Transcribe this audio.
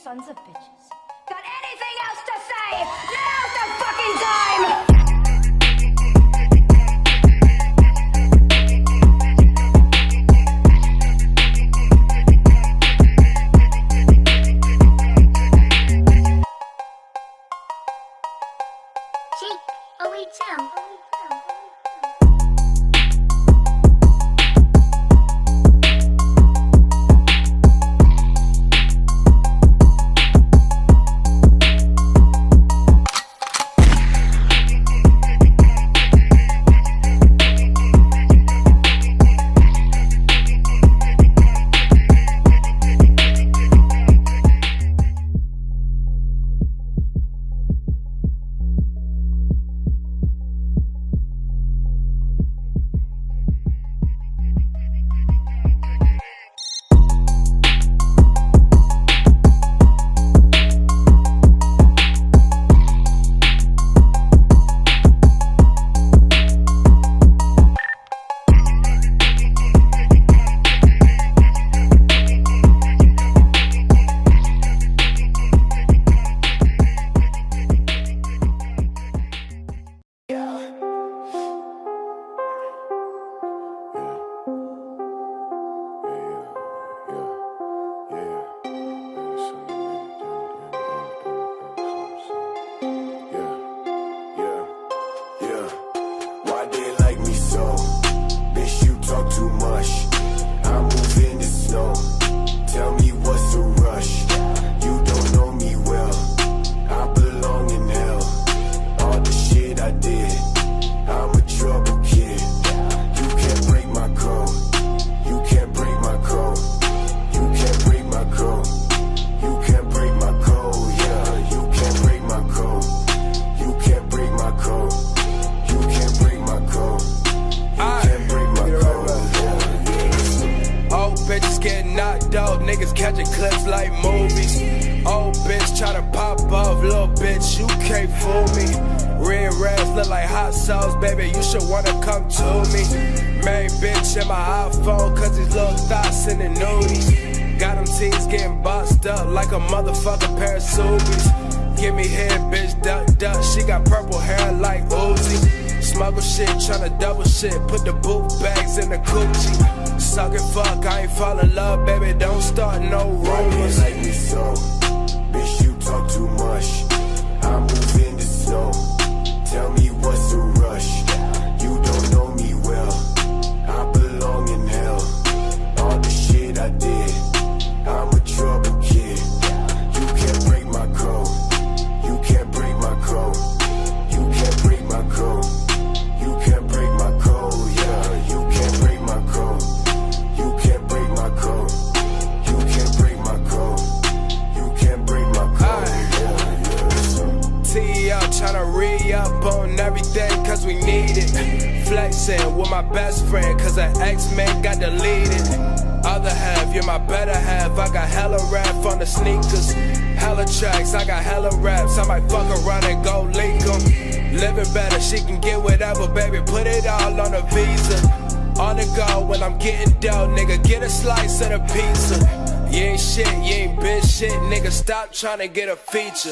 sons of bitches. Got anything else to say? Now's the fucking time! Niggas catching clips like movies. Old bitch try to pop off, little bitch, you can't fool me. Red rags look like hot sauce, baby, you should wanna come to me. Main bitch in my iPhone, cause these little thoughts in the nudies. Got them teens getting boxed up like a motherfucking pair of Subies. Give me head, bitch, duck, duck, she got purple hair like Uzi. Smuggle shit, tryna double shit, put the boot bags in the coochie. Suck it, fuck, I ain't fall in love, baby, don't start no rumors. Like me so, bitch, you talk too much. I move in the snow, tell me what's the rush. You don't know me well, I belong in hell. All the shit I did, I'm a trouble kid. You can't break my code, you can't break my code. You can't break my code, you can't break my code, yeah. You can't break my code. You can't break my code. You can't break my code. You can't break my code. T up, tryna re-up on everything cause we need it. Flexing with my best friend cause her ex-man got deleted. Other half, you're my better half. I got hella rap on the sneakers. Hella tracks, I got hella raps. I might fuck around and go leak them. Living better, she can get whatever, baby. Put it all on a visa. On the go when I'm getting dough, nigga, get a slice of the pizza. You ain't shit, you ain't bitch shit, nigga, stop tryna get a feature.